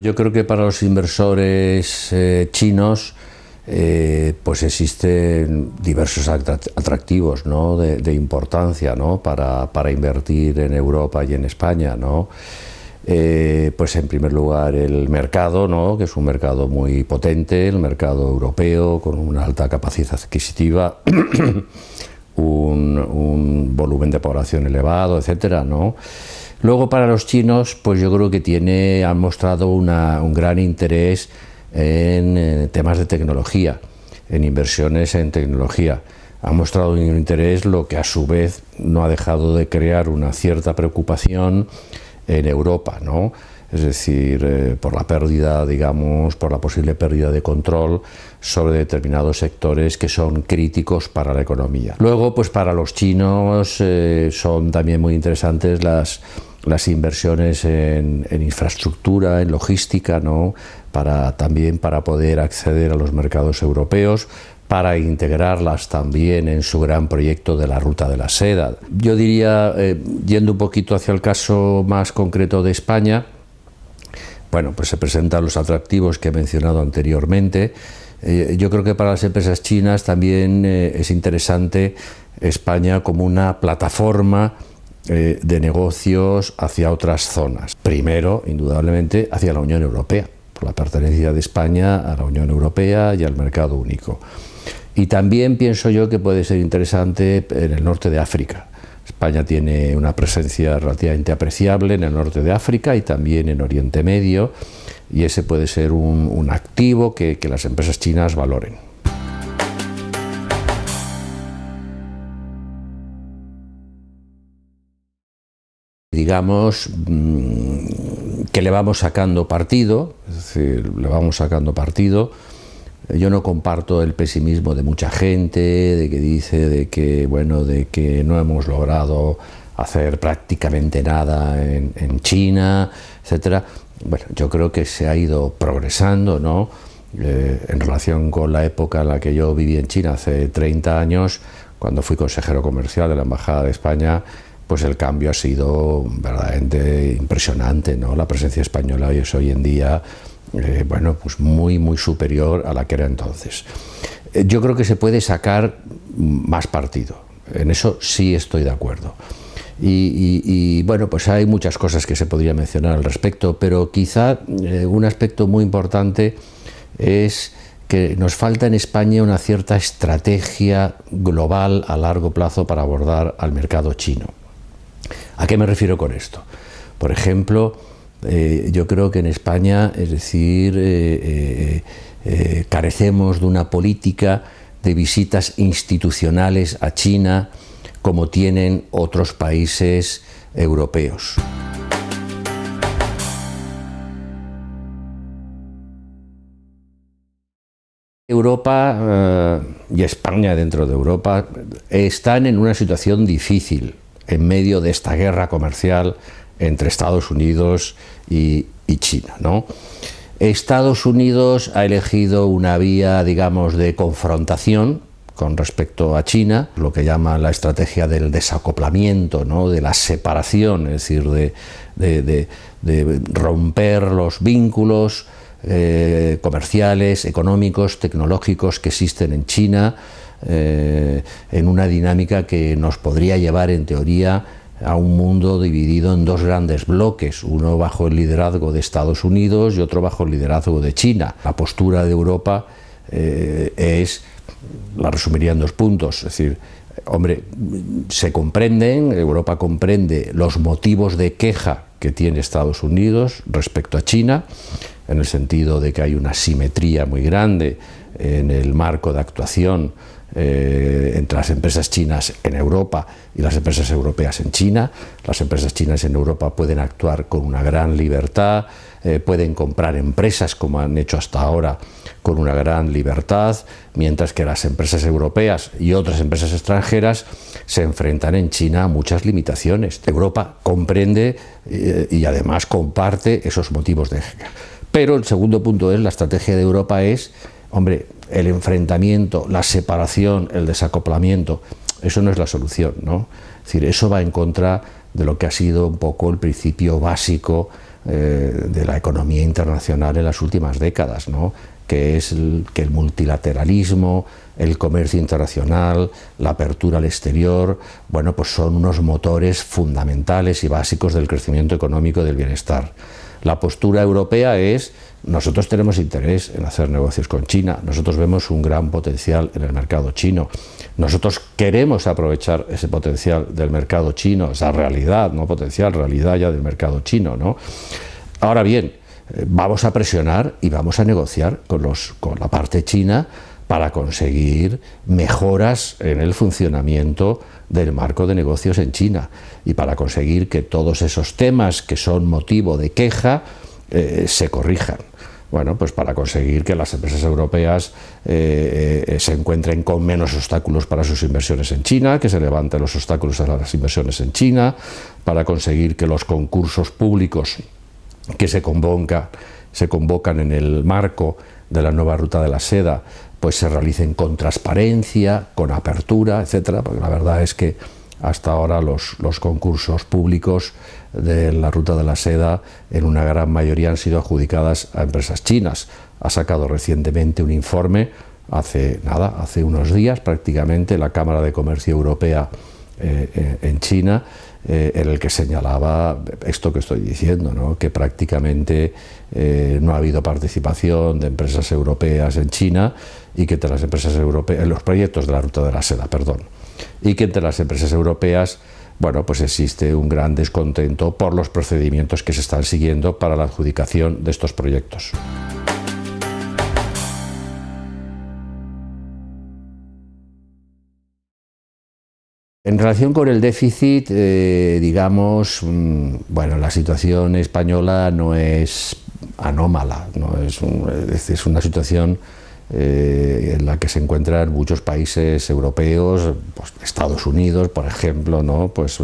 Yo creo que para los inversores chinos pues existen diversos atractivos, ¿no?, de importancia, ¿no?, para invertir en Europa y en España, ¿no? Pues en primer lugar el mercado, ¿no?, que es un mercado muy potente, el mercado europeo con una alta capacidad adquisitiva, un volumen de población elevado, etcétera, ¿no? Luego para los chinos, pues yo creo que han mostrado un gran interés en temas de tecnología, en inversiones en tecnología. Han mostrado un interés, lo que a su vez no ha dejado de crear una cierta preocupación en Europa, ¿no? Es decir, por la pérdida, digamos, por la posible pérdida de control sobre determinados sectores que son críticos para la economía. Luego, pues para los chinos son también muy interesantes las inversiones en infraestructura, en logística, ¿no?, también para poder acceder a los mercados europeos, para integrarlas también en su gran proyecto de la Ruta de la Seda. Yo diría, yendo un poquito hacia el caso más concreto de España, bueno, pues se presentan los atractivos que he mencionado anteriormente. Yo creo que para las empresas chinas también es interesante España como una plataforma de negocios hacia otras zonas. Primero, indudablemente, hacia la Unión Europea, por la pertenencia de España a la Unión Europea y al mercado único. Y también pienso yo que puede ser interesante en el norte de África. España tiene una presencia relativamente apreciable en el norte de África y también en Oriente Medio, y ese puede ser un activo que las empresas chinas valoren. Digamos que le vamos sacando partido, es decir, le vamos sacando partido. Yo no comparto el pesimismo de mucha gente, de que dice de que no hemos logrado hacer prácticamente nada en China, etcétera. Bueno, yo creo que se ha ido progresando, ¿no? En relación con la época en la que yo viví en China hace 30 años, cuando fui consejero comercial de la Embajada de España, pues el cambio ha sido verdaderamente impresionante, ¿no? La presencia española es hoy en día pues muy superior a la que era entonces. Yo creo que se puede sacar más partido, en eso sí estoy de acuerdo. Y bueno, pues hay muchas cosas que se podría mencionar al respecto, pero quizá un aspecto muy importante es que nos falta en España una cierta estrategia global a largo plazo para abordar al mercado chino. ¿A qué me refiero con esto? Por ejemplo, yo creo que en España, es decir, carecemos de una política de visitas institucionales a China como tienen otros países europeos. Europa y España dentro de Europa están en una situación difícil en medio de esta guerra comercial entre Estados Unidos y China, ¿no? Estados Unidos ha elegido una vía, digamos, de confrontación con respecto a China, lo que llaman la estrategia del desacoplamiento, ¿no?, de la separación, es decir, de romper los vínculos comerciales, económicos, tecnológicos que existen en China, en una dinámica que nos podría llevar, en teoría, a un mundo dividido en dos grandes bloques, uno bajo el liderazgo de Estados Unidos y otro bajo el liderazgo de China. La postura de Europa la resumiría en 2 puntos, es decir, hombre, Europa comprende los motivos de queja que tiene Estados Unidos respecto a China, en el sentido de que hay una simetría muy grande en el marco de actuación entre las empresas chinas en Europa y las empresas europeas en China. Las empresas chinas en Europa pueden actuar con una gran libertad, pueden comprar empresas como han hecho hasta ahora con una gran libertad, mientras que las empresas europeas y otras empresas extranjeras se enfrentan en China a muchas limitaciones. Europa comprende y además comparte esos motivos de queja. Pero el segundo punto es, la estrategia de Europa es, hombre, el enfrentamiento, la separación, el desacoplamiento, eso no es la solución, ¿no? Es decir, eso va en contra de lo que ha sido un poco el principio básico de la economía internacional en las últimas décadas, ¿no? Que es que el multilateralismo, el comercio internacional, la apertura al exterior, bueno, pues son unos motores fundamentales y básicos del crecimiento económico y del bienestar. La postura europea es: nosotros tenemos interés en hacer negocios con China, nosotros vemos un gran potencial en el mercado chino, nosotros queremos aprovechar ese potencial del mercado chino, esa realidad, no potencial, realidad ya del mercado chino, ¿no? Ahora bien, vamos a presionar y vamos a negociar con la parte china para conseguir mejoras en el funcionamiento del marco de negocios en China y para conseguir que todos esos temas que son motivo de queja se corrijan. Bueno, pues para conseguir que las empresas europeas se encuentren con menos obstáculos para sus inversiones en China, que se levanten los obstáculos a las inversiones en China, para conseguir que los concursos públicos que se convocan en el marco de la nueva ruta de la seda, pues se realicen con transparencia, con apertura, etcétera, porque la verdad es que hasta ahora los concursos públicos de la ruta de la seda en una gran mayoría han sido adjudicadas a empresas chinas. Ha sacado recientemente un informe, hace unos días prácticamente, la Cámara de Comercio Europea en China, en el que señalaba esto que estoy diciendo, ¿no? Que prácticamente no ha habido participación de empresas europeas en China y que entre las empresas europeas, en los proyectos de la ruta de la seda, perdón, y que entre las empresas europeas, bueno, pues existe un gran descontento por los procedimientos que se están siguiendo para la adjudicación de estos proyectos. En relación con el déficit, digamos, bueno, la situación española no es anómala, no es una situación en la que se encuentran muchos países europeos, pues Estados Unidos, por ejemplo, ¿no? Pues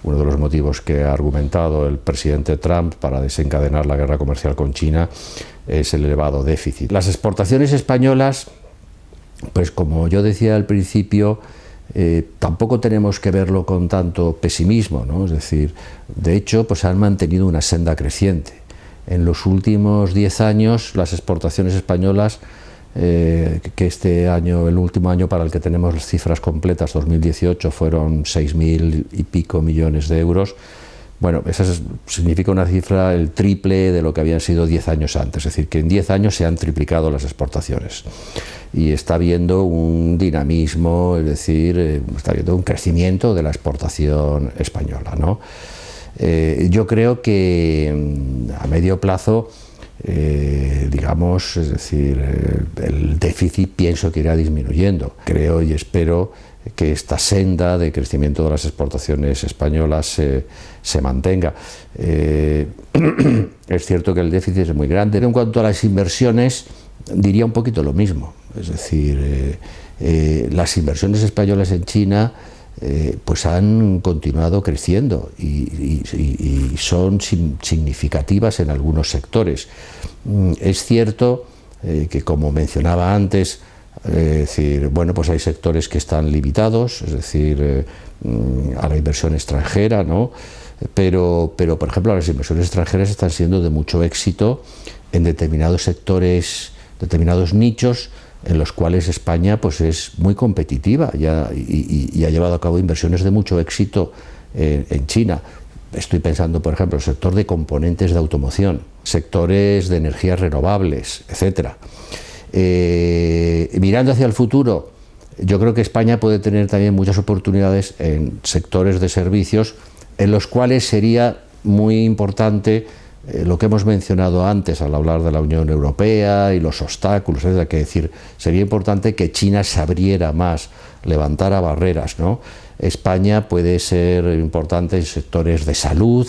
uno de los motivos que ha argumentado el presidente Trump para desencadenar la guerra comercial con China es el elevado déficit. Las exportaciones españolas, pues como yo decía al principio, tampoco tenemos que verlo con tanto pesimismo, ¿no? Es decir, de hecho, pues han mantenido una senda creciente. En los últimos 10 años, las exportaciones españolas, que este año, el último año para el que tenemos las cifras completas, 2018, fueron 6.000 y pico millones de euros. Bueno, eso significa una cifra el triple de lo que habían sido 10 años antes, es decir, que en 10 años se han triplicado las exportaciones. Y está habiendo un dinamismo, es decir, está habiendo un crecimiento de la exportación española, ¿no? Yo creo que a medio plazo, digamos, es decir, el déficit pienso que irá disminuyendo. Creo y espero que esta senda de crecimiento de las exportaciones españolas se mantenga. Es cierto que el déficit es muy grande. En cuanto a las inversiones, diría un poquito lo mismo. Es decir, las inversiones españolas en China pues han continuado creciendo y son significativas en algunos sectores. Es cierto que, como mencionaba antes, es decir, bueno, pues hay sectores que están limitados, es decir, a la inversión extranjera, ¿no? Pero, por ejemplo, las inversiones extranjeras están siendo de mucho éxito en determinados sectores, determinados nichos, en los cuales España pues es muy competitiva y ha llevado a cabo inversiones de mucho éxito en China. Estoy pensando, por ejemplo, en el sector de componentes de automoción, sectores de energías renovables, etcétera. Mirando hacia el futuro, yo creo que España puede tener también muchas oportunidades en sectores de servicios en los cuales sería muy importante lo que hemos mencionado antes al hablar de la Unión Europea y los obstáculos, es decir, sería importante que China se abriera más, levantara barreras, ¿no? España puede ser importante en sectores de salud,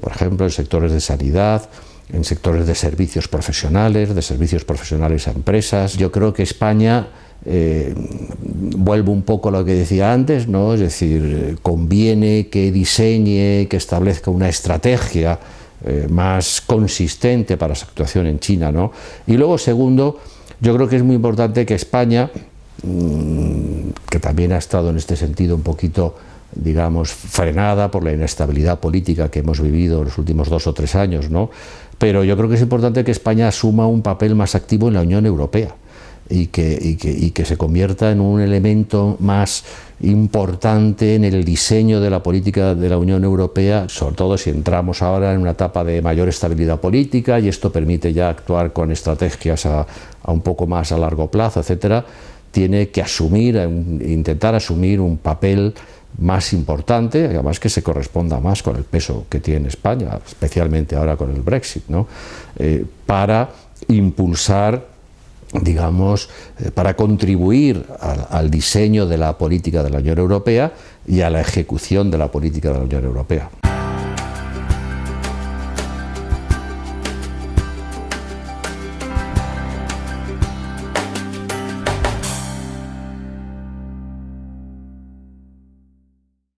por ejemplo, en sectores de sanidad, en sectores de servicios profesionales a empresas. Yo creo que España, vuelvo un poco a lo que decía antes, ¿no? Es decir, conviene que diseñe, que establezca una estrategia más consistente para su actuación en China, ¿no? Y luego, segundo, yo creo que es muy importante que España, que también ha estado en este sentido un poquito digamos, frenada por la inestabilidad política que hemos vivido en los últimos 2 o 3 años, ¿no? Pero yo creo que es importante que España asuma un papel más activo en la Unión Europea y que se convierta en un elemento más importante en el diseño de la política de la Unión Europea, sobre todo si entramos ahora en una etapa de mayor estabilidad política y esto permite ya actuar con estrategias a un poco más a largo plazo, etcétera. Tiene que intentar asumir un papel más importante, además que se corresponda más con el peso que tiene España, especialmente ahora con el Brexit, ¿no? Para impulsar, digamos, para contribuir al diseño de la política de la Unión Europea y a la ejecución de la política de la Unión Europea.